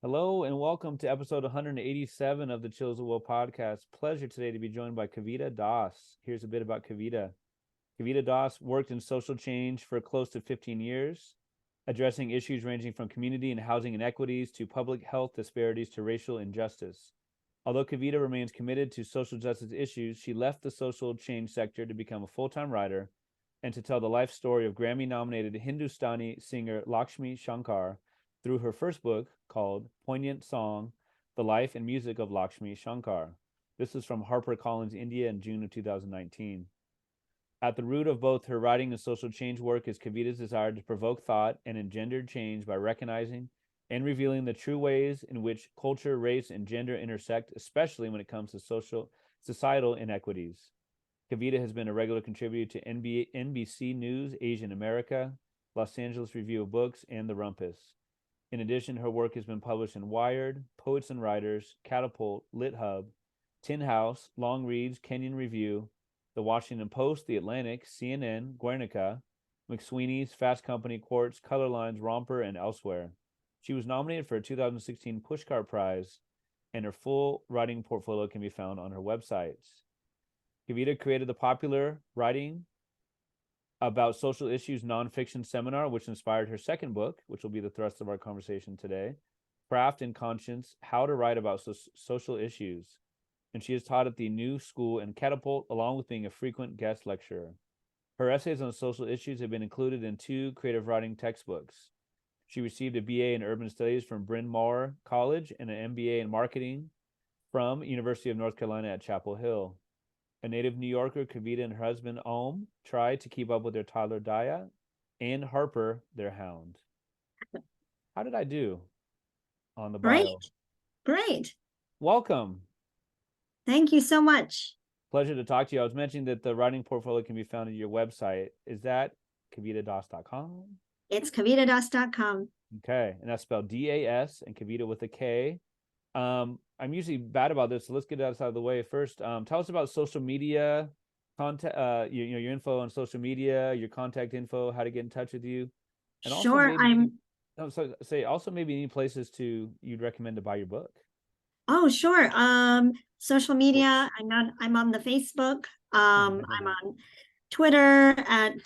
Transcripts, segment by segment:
Hello and welcome to episode 187 of the Chills of Will podcast. Pleasure today to be joined by Kavita Das. Here's a bit about Kavita. Kavita Das worked in social change for close to 15 years, addressing issues ranging from community and housing inequities to public health disparities to racial injustice. Although Kavita remains committed to social justice issues, she left the social change sector to become a full-time writer and to tell the life story of Grammy-nominated Hindustani singer Lakshmi Shankar through her first book called Poignant Song, The Life and Music of Lakshmi Shankar. This is from HarperCollins, India in June of 2019. At the root of both her writing and social change work is Kavita's desire to provoke thought and engender change by recognizing and revealing the true ways in which culture, race, and gender intersect, especially when it comes to societal inequities. Kavita has been a regular contributor to NBC News Asian America, Los Angeles Review of Books, and the Rumpus. In addition, her work has been published in Wired, Poets and Writers, Catapult, LitHub, Tin House, Longreads, Kenyon Review, The Washington Post, The Atlantic, CNN, Guernica, McSweeney's, Fast Company, Quartz, Colorlines, Romper, and elsewhere. She was nominated for a 2016 Pushcart Prize, and her full writing portfolio can be found on her websites. Kavita created the popular writing about social issues nonfiction seminar, which inspired her second book, which will be the thrust of our conversation today, Craft and Conscience, How to Write About Social Issues. And she has taught at the New School and Catapult, along with being a frequent guest lecturer. Her essays on social issues have been included in 2 creative writing textbooks. She received a BA in Urban Studies from Bryn Mawr College and an MBA in Marketing from University of North Carolina at Chapel Hill. A native New Yorker, Kavita and her husband, Om, try to keep up with their toddler, Daya, and Harper, their hound. How did I do on the bio? Great. Welcome. Thank you so much. Pleasure to talk to you. I was mentioning that the writing portfolio can be found at your website. Is that kavitadas.com? It's kavitadas.com. Okay, and that's spelled D-A-S and Kavita with a K. I'm usually bad about this, so let's get that out of the way first. Tell us about social media, contact, your info on social media, your contact info, how to get in touch with you, and Sure, also maybe any places you'd recommend to buy your book. Oh, sure. Social media. I'm on the Facebook. I'm on Twitter at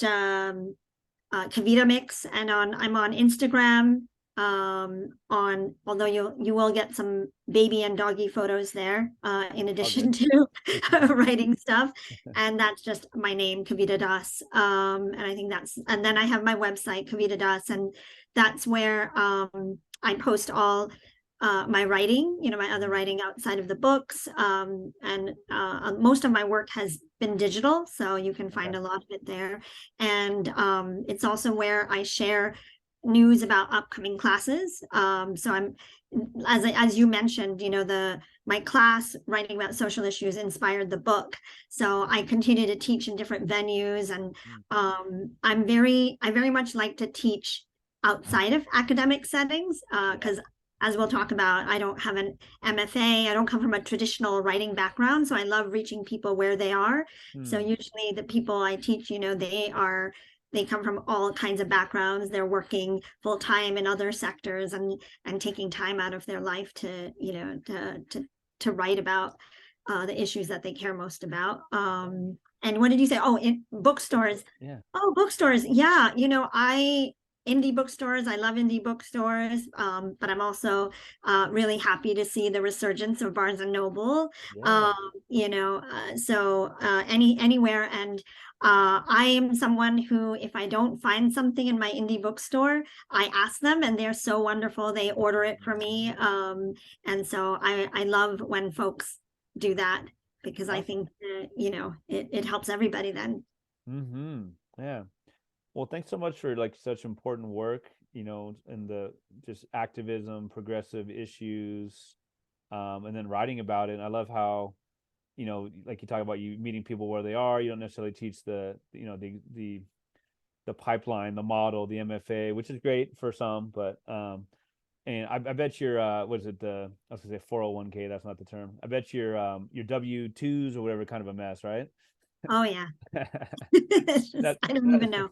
Kavita Mix, and I'm on Instagram. Although you will get some baby and doggy photos there, in addition to writing stuff, and that's just my name, Kavita Das. And I think and then I have my website, Kavita Das, and that's where I post all my writing, my other writing outside of the books, and most of my work has been digital, so you can find a lot of it there. And it's also where I share news about upcoming classes. So I'm, as you mentioned, my class writing about social issues inspired the book. So I continue to teach in different venues, and I very much like to teach outside of academic settings, because as we'll talk about, I don't have an MFA. I don't come from a traditional writing background, so I love reaching people where they are. So usually the people I teach, they come from all kinds of backgrounds. They're working full time in other sectors and taking time out of their life to write about the issues that they care most about. And what did you say? Oh, in bookstores. Yeah. Oh, bookstores. Yeah. Indie bookstores. I love indie bookstores, but I'm also really happy to see the resurgence of Barnes and Noble. Anywhere. And I am someone who, if I don't find something in my indie bookstore, I ask them, and they're so wonderful. They order it for me, and so I love when folks do that, because I think it helps everybody then. Yeah. Well, thanks so much for such important work, in the just activism, progressive issues, and then writing about it. And I love how, like you talk about you meeting people where they are. You don't necessarily teach the pipeline, the model, the MFA, which is great for some, but and I bet your what is it, I was gonna say 401k, that's not the term. I bet your W-2s or whatever kind of a mess, right? Oh yeah. I don't even know.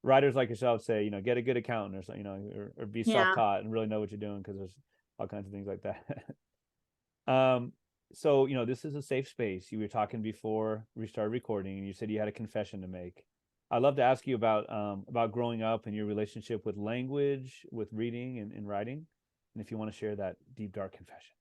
Writers like yourself say, get a good accountant or something, or be self-taught and really know what you're doing, because there's all kinds of things like that. So, this is a safe space. You were talking before we started recording, and you said you had a confession to make. I'd love to ask you about growing up and your relationship with language, with reading and writing, and if you want to share that deep, dark confession.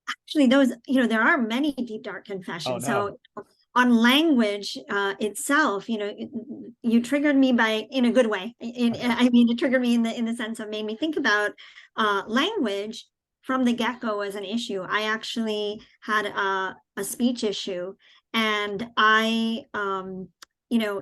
Actually, those, there are many deep, dark confessions. Oh, no. So on language itself, you triggered me in a good way. I mean, it triggered me in the sense of made me think about language from the get-go as an issue. I actually had a speech issue, and I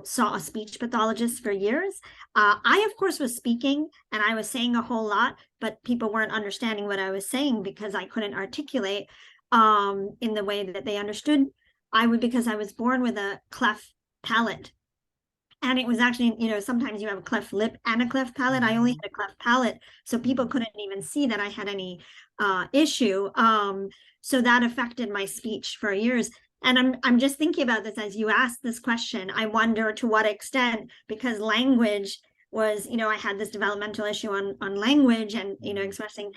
saw a speech pathologist for years. I, of course, was speaking and I was saying a whole lot, but people weren't understanding what I was saying because I couldn't articulate in the way that they understood. Because I was born with a cleft palate. And it was actually, sometimes you have a cleft lip and a cleft palate. I only had a cleft palate, so people couldn't even see that I had any issue. So that affected my speech for years. And I'm just thinking about this as you asked this question. I wonder to what extent, because language was, I had this developmental issue on language and, expressing,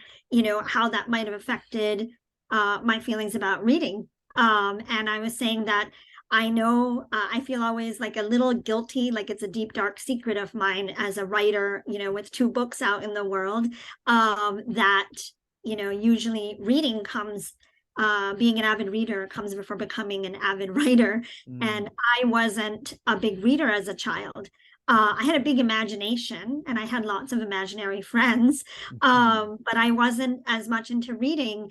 how that might have affected my feelings about reading. And I was saying that I know I feel always like a little guilty, like it's a deep, dark secret of mine as a writer, with 2 books out in the world, that, usually reading comes, being an avid reader comes before becoming an avid writer. And I wasn't a big reader as a child. I had a big imagination and I had lots of imaginary friends, but I wasn't as much into reading.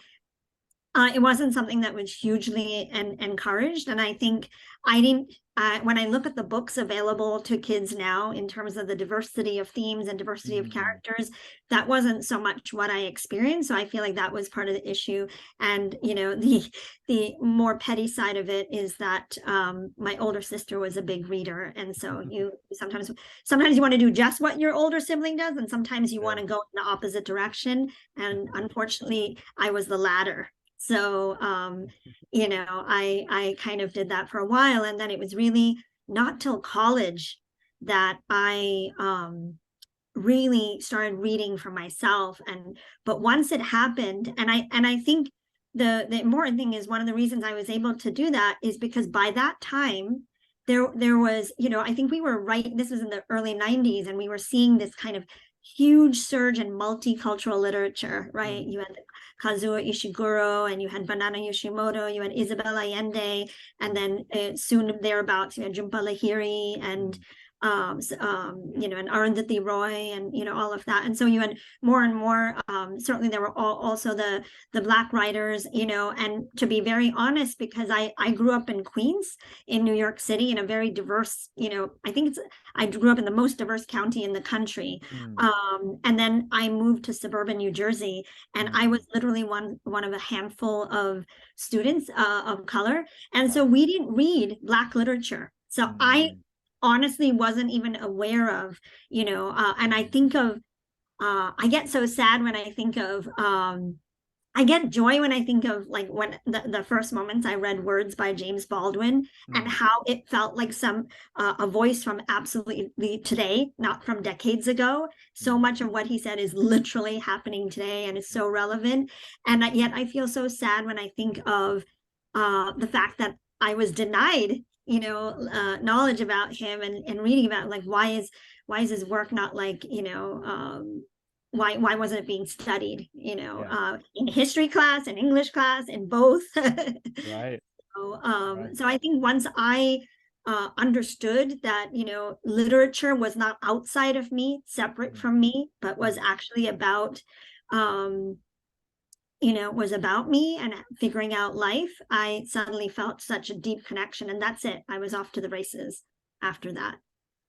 It wasn't something that was hugely encouraged. And I think when I look at the books available to kids now in terms of the diversity of themes and diversity of characters, that wasn't so much what I experienced. So I feel like that was part of the issue. And, the more petty side of it is that my older sister was a big reader. And so you sometimes you want to do just what your older sibling does. And sometimes you want to go in the opposite direction. And unfortunately, I was the latter. So, I kind of did that for a while. And then it was really not till college that I really started reading for myself. But once it happened, and I think the important thing is one of the reasons I was able to do that is because by that time, there was, I think we were this was in the early 90s, and we were seeing this kind of huge surge in multicultural literature, right? You had Kazuo Ishiguro, and you had Banana Yoshimoto, you had Isabel Allende, and then soon thereabouts, you had Jhumpa Lahiri, and and Arundhati Roy, and all of that. And so you had more and more. Certainly, there were also the Black writers, and to be very honest, because I grew up in Queens, in New York City, in a very diverse, I grew up in the most diverse county in the country. And then I moved to suburban New Jersey, and I was literally one of a handful of students of color, and so we didn't read Black literature. So I honestly wasn't even aware of, and I think of, I get so sad when I think of, I get joy when I think of like when the first moments I read Words by James Baldwin and how it felt like a voice from absolutely today, not from decades ago. So much of what he said is literally happening today and is so relevant. And yet I feel so sad when I think of the fact that I was denied knowledge about him and reading about like why is his work not like why wasn't it being studied in history class and English class, in both. Right. So I think once I understood that literature was not outside of me, separate from me, but was actually about was about me and figuring out life, I suddenly felt such a deep connection, and that's it. I was off to the races after that.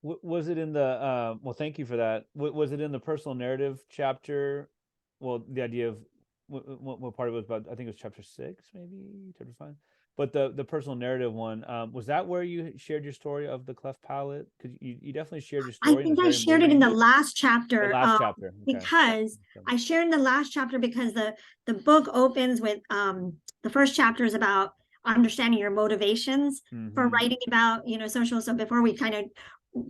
Was it in the well, thank you for that. Was it in the personal narrative chapter? Well, the idea of what part of it was about, I think it was chapter 6, maybe chapter 5. But the personal narrative one, was that where you shared your story of the cleft palate? Because you definitely shared your story. I think I shared it in the last chapter. The last chapter. Okay. Because I shared in the last chapter because the book opens with the first chapter is about understanding your motivations for writing about social. So before we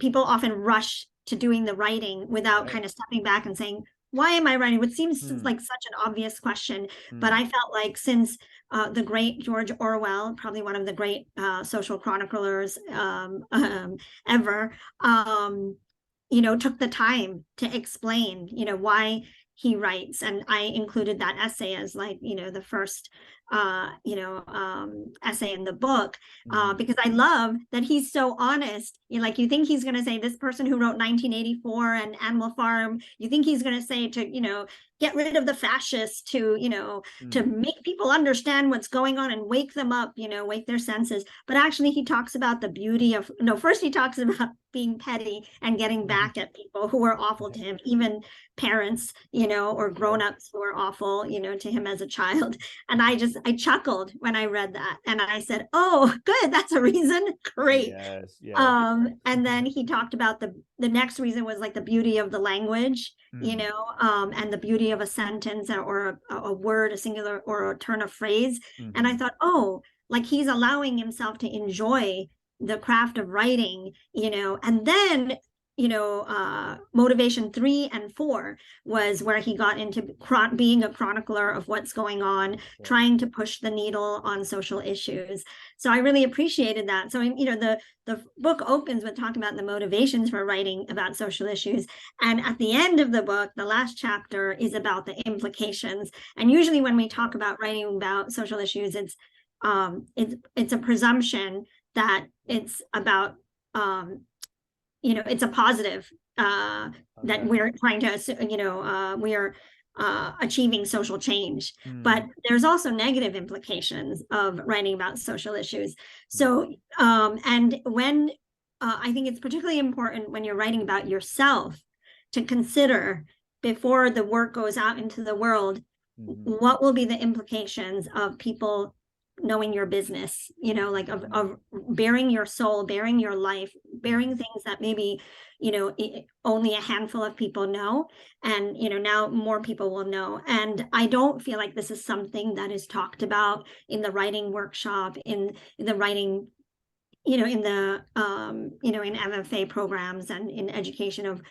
people often rush to doing the writing without kind of stepping back and saying, why am I writing? What seems like such an obvious question, but I felt like since the great George Orwell, probably one of the great social chroniclers ever, took the time to explain, why he writes. And I included that essay as like, the first, essay in the book, because I love that he's so honest. You think he's going to say this person who wrote 1984 and Animal Farm, you think he's going to say to, get rid of the fascists, to, to make people understand what's going on and wake them up, wake their senses. But actually he talks about the beauty of, first he talks about being petty and getting back at people who were awful to him, even parents, or grown-ups who were awful, to him as a child. And I chuckled when I read that. And I said, oh, good, that's a reason. Great. Yes. And then he talked about the next reason was like the beauty of the language, and the beauty of a sentence or a word, a singular or a turn of phrase. And I thought, oh, like he's allowing himself to enjoy the craft of writing, and then, motivation 3 and 4 was where he got into being a chronicler of what's going on, trying to push the needle on social issues. So I really appreciated that. So, the book opens with talking about the motivations for writing about social issues. And at the end of the book, the last chapter is about the implications. And usually when we talk about writing about social issues, it's a presumption that it's about, it's a positive, that we're trying to, we are achieving social change. But there's also negative implications of writing about social issues. So, and when I think it's particularly important when you're writing about yourself to consider before the work goes out into the world, what will be the implications of people knowing your business, of bearing your soul, bearing your life, bearing things that maybe, only a handful of people know. And, now more people will know. And I don't feel like this is something that is talked about in the writing workshop, in the writing, in the, in MFA programs and in education of,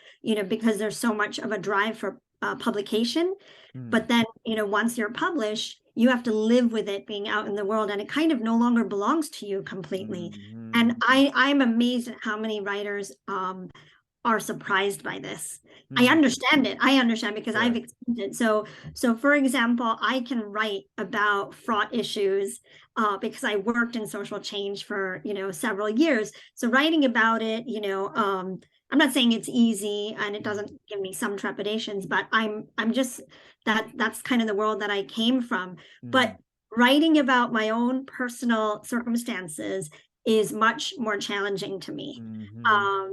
because there's so much of a drive for publication. But then, once you're published, you have to live with it being out in the world, and it kind of no longer belongs to you completely. And I'm amazed at how many writers are surprised by this. I understand it. I understand because I've experienced it. So for example, I can write about fraught issues because I worked in social change for, several years. So writing about it, I'm not saying it's easy and it doesn't give me some trepidations, but I'm just that's kind of the world that I came from. But writing about my own personal circumstances is much more challenging to me. I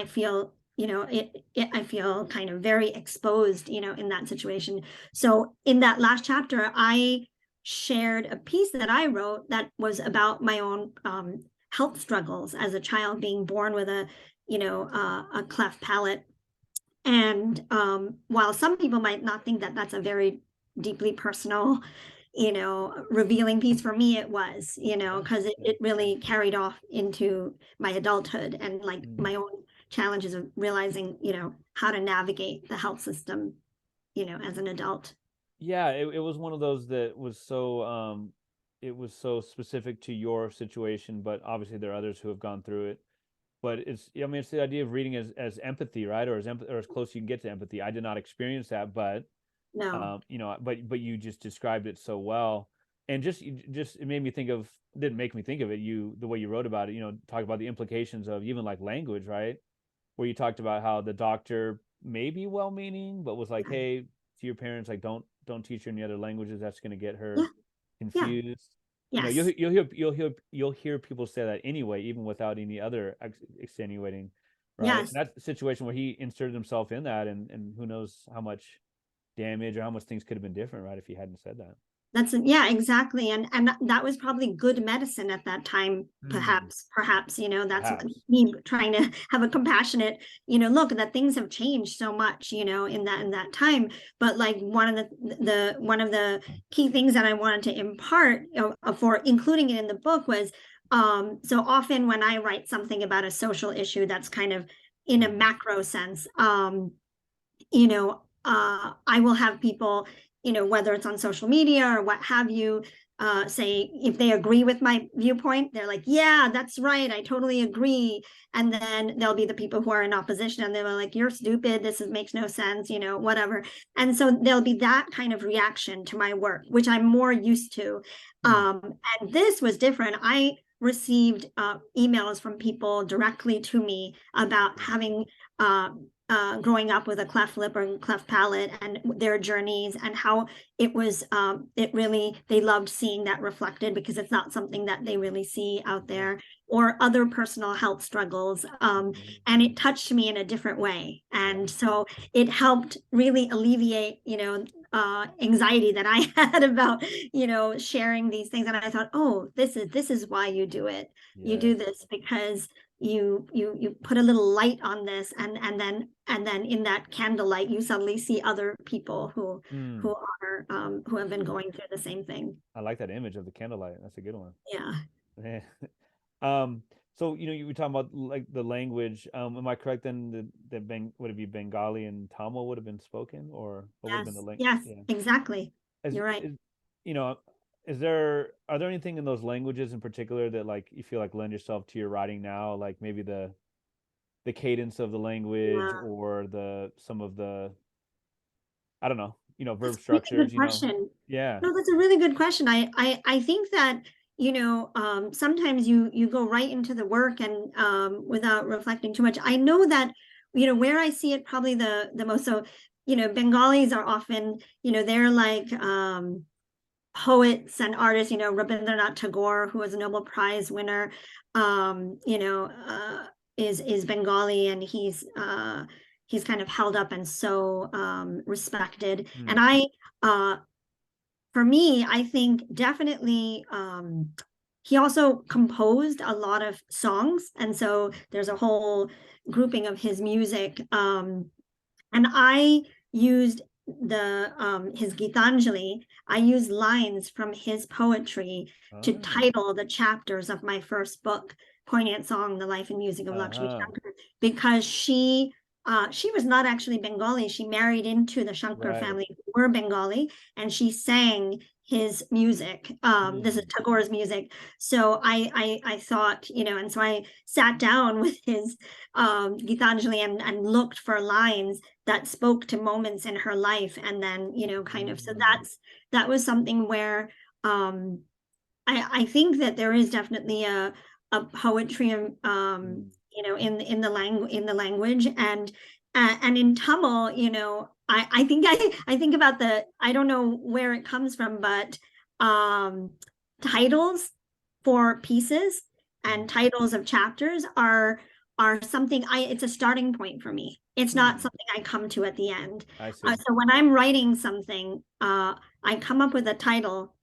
feel, I feel kind of very exposed, in that situation. So in that last chapter, I shared a piece that I wrote that was about my own health struggles as a child, being born with a cleft palate. And while some people might not think that that's a very deeply personal, revealing piece, for me, it was, because it really carried off into my adulthood and like my own challenges of realizing, how to navigate the health system, as an adult. Yeah, it was one of those that was so it was so specific to your situation, but obviously there are others who have gone through it. But it's the idea of reading as empathy, right? Or as close as you can get to empathy. I did not experience that, but No. But you just described it so well. And just it made me think of, didn't make me think of it, the way you wrote about it, talk about the implications of even like language, right? Where you talked about how the doctor may be well-meaning, but was like, hey, to your parents, like don't teach her any other languages, that's going to get her confused. Yes. You'll hear people say that anyway, even without any other extenuating, right? Yes. And that's the situation where he inserted himself in that, and who knows how much damage or how much things could have been different, right, if he hadn't said that. Exactly. And that was probably good medicine at that time, perhaps, that's me trying to have a compassionate, look that things have changed so much, in that time. But like one of the key things that I wanted to impart for including it in the book was, so often when I write something about a social issue that's kind of in a macro sense, I will have people, whether it's on social media or what have you, say if they agree with my viewpoint, they're like, yeah, that's right, I totally agree. And then there'll be the people who are in opposition and they're like, you're stupid, makes no sense, whatever. And so there'll be that kind of reaction to my work, which I'm more used to. And this was different. I received emails from people directly to me about having growing up with a cleft lip or cleft palate and their journeys, and how it was they loved seeing that reflected, because it's not something that they really see out there, or other personal health struggles, and it touched me in a different way. And so it helped really alleviate anxiety that I had about sharing these things. And I thought, oh, this is why you do it. You do this because you put a little light on this, and then in that candlelight you suddenly see other people who have been going through the same thing. I like that image of the candlelight. That's a good one. Yeah. So you were talking about like the language. Am I correct then that would it be Bengali and Tamil would have been spoken, or what would have been the language? Yes, exactly. You're right. Are there anything in those languages in particular that like you feel like lend yourself to your writing now, like maybe the cadence of the language, or some of the, I don't know, verb structures, Yeah. No, that's a really good question. I think that sometimes you go right into the work and without reflecting too much. I know that where I see it probably the most, so Bengalis are often they're like poets and artists. Rabindranath Tagore, who was a Nobel Prize winner, is Bengali, and he's kind of held up and so respected. And for me, I think definitely he also composed a lot of songs, and so there's a whole grouping of his music, and I used his Gitanjali. I used lines from his poetry to title the chapters of my first book, Poignant Song: The Life and Music of Lakshmi Shankar, because she was not actually Bengali. She married into the Shankar family, who were Bengali, and she sang his music. This is Tagore's music. So I thought, and so I sat down with his Gitanjali and looked for lines that spoke to moments in her life, and then kind of, so that was something where I think that there is definitely a poetry in the language, and in Tamil, I think about I don't know where it comes from, but titles for pieces and titles of chapters are something it's a starting point for me. It's not something I come to at the end. So when I'm writing something, I come up with a title,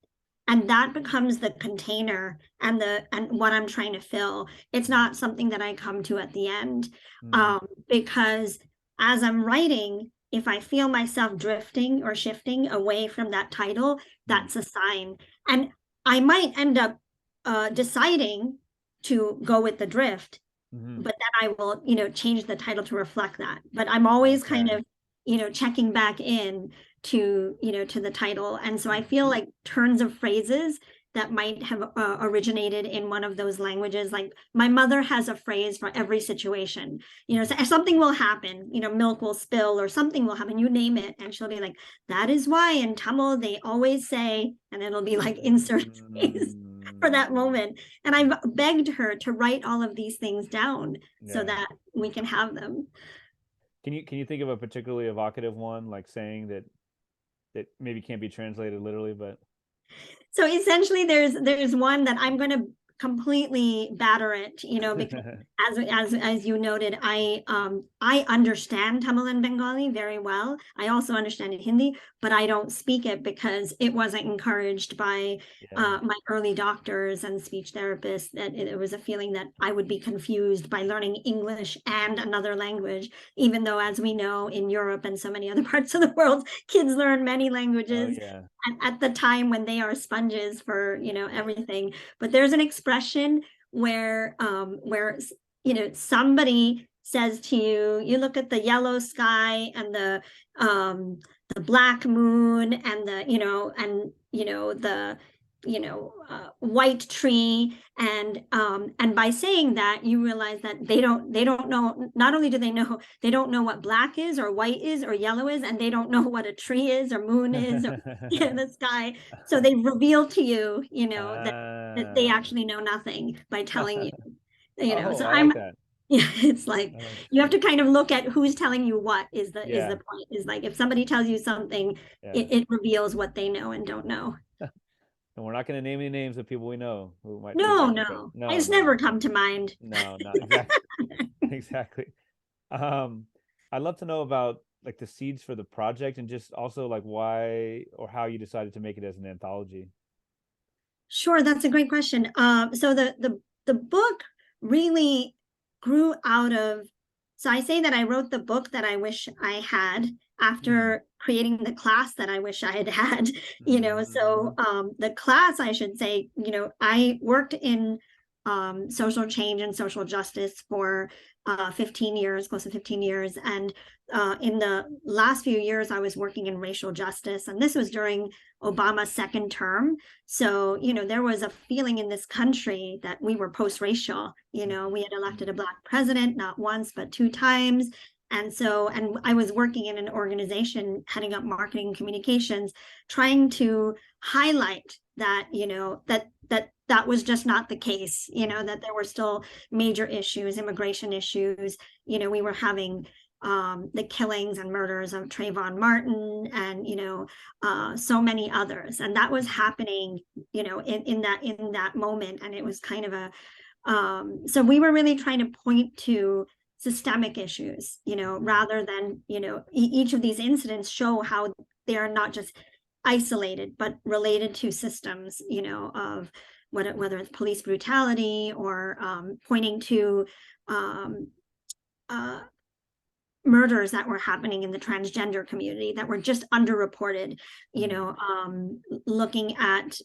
and that becomes the container and what I'm trying to fill. It's not something that I come to at the end, because as I'm writing, if I feel myself drifting or shifting away from that title, that's a sign. And I might end up deciding to go with the drift, but then I will, change the title to reflect that. But I'm always kind of, checking back in to the title. And so I feel like turns of phrases that might have originated in one of those languages. Like my mother has a phrase for every situation. So something will happen, milk will spill or something will happen, you name it, and she'll be like, that is why in Tamil they always say, and it'll be like insert phrase for that moment. And I've begged her to write all of these things down so that we can have them. Can you think of a particularly evocative one, like saying that maybe can't be translated literally, but so essentially there's one that I'm going to completely batter it, because as you noted, I understand Tamil and Bengali very well. I also understand Hindi, but I don't speak it because it wasn't encouraged by my early doctors and speech therapists. That it was a feeling that I would be confused by learning English and another language, even though, as we know, in Europe and so many other parts of the world, kids learn many languages at the time when they are sponges for everything. But there's an expression where somebody says to you, you look at the yellow sky and the black moon and the white tree, and by saying that, you realize that they don't know. Not only do they know, they don't know what black is or white is or yellow is, and they don't know what a tree is or moon is or the sky. So they reveal to you, that they actually know nothing by telling you. So I like that. Yeah, it's like you have to kind of look at who's telling you what is the point. Is like if somebody tells you something, it reveals what they know and don't know. And we're not going to name any names of people we know who might. No. I just never come to mind. No, not exactly. Exactly. I'd love to know about like the seeds for the project, and just also like why or how you decided to make it as an anthology. Sure, that's a great question. So the book really grew out of. So I say that I wrote the book that I wish I had after creating the class that I wish I had had. So the class, I should say, I worked in social change and social justice for 15 years, close to 15 years. And in the last few years, I was working in racial justice. And this was during Obama's second term. So, there was a feeling in this country that we were post-racial. We had elected a Black president, not once, but 2 times. And I was working in an organization heading up marketing and communications, trying to highlight that, that was just not the case, that there were still major issues, immigration issues. We were having the killings and murders of Trayvon Martin and, so many others. And that was happening, in that moment. And it was kind of so we were really trying to point to systemic issues, rather than, each of these incidents show how they are not just isolated, but related to systems, of whether it's police brutality or pointing to murders that were happening in the transgender community that were just underreported, looking at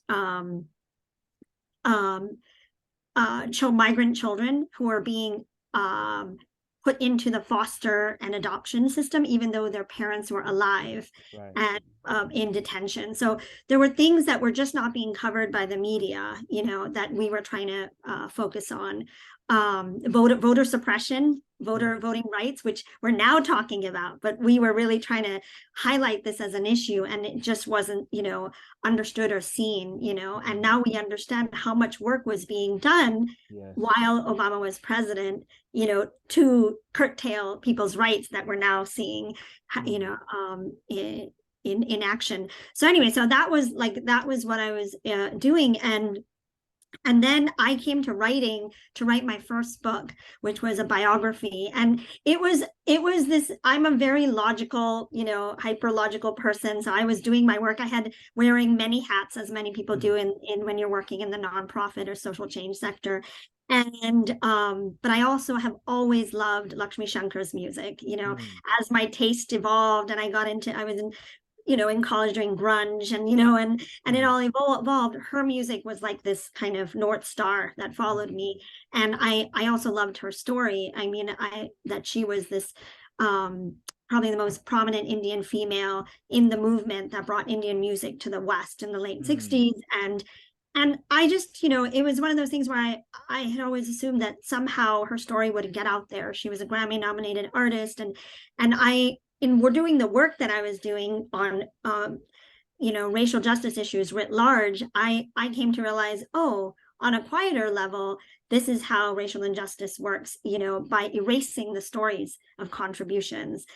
migrant children who are being put into the foster and adoption system, even though their parents were alive and in detention. So there were things that were just not being covered by the media, that we were trying to focus on. Voter suppression, voting rights, which we're now talking about, but we were really trying to highlight this as an issue, and it just wasn't, understood or seen, and now we understand how much work was being done while Obama was president, to curtail people's rights that we're now seeing, in action. So anyway, so that was what I was doing. And then I came to write my first book, which was a biography. And it was this, I'm a very logical, hyper logical person. So I was doing my work. I had wearing many hats, as many people do in when you're working in the nonprofit or social change sector. And but I also have always loved Lakshmi Shankar's music, as my taste evolved and I was in college doing grunge and it all evolved. Her music was like this kind of North Star that followed me. And I also loved her story. I mean, that she was this probably the most prominent Indian female in the movement that brought Indian music to the West in the late 60s. And I just, it was one of those things where I had always assumed that somehow her story would get out there. She was a Grammy nominated artist, and we're doing the work that I was doing on, racial justice issues writ large. I came to realize, on a quieter level, this is how racial injustice works, by erasing the stories of contributions,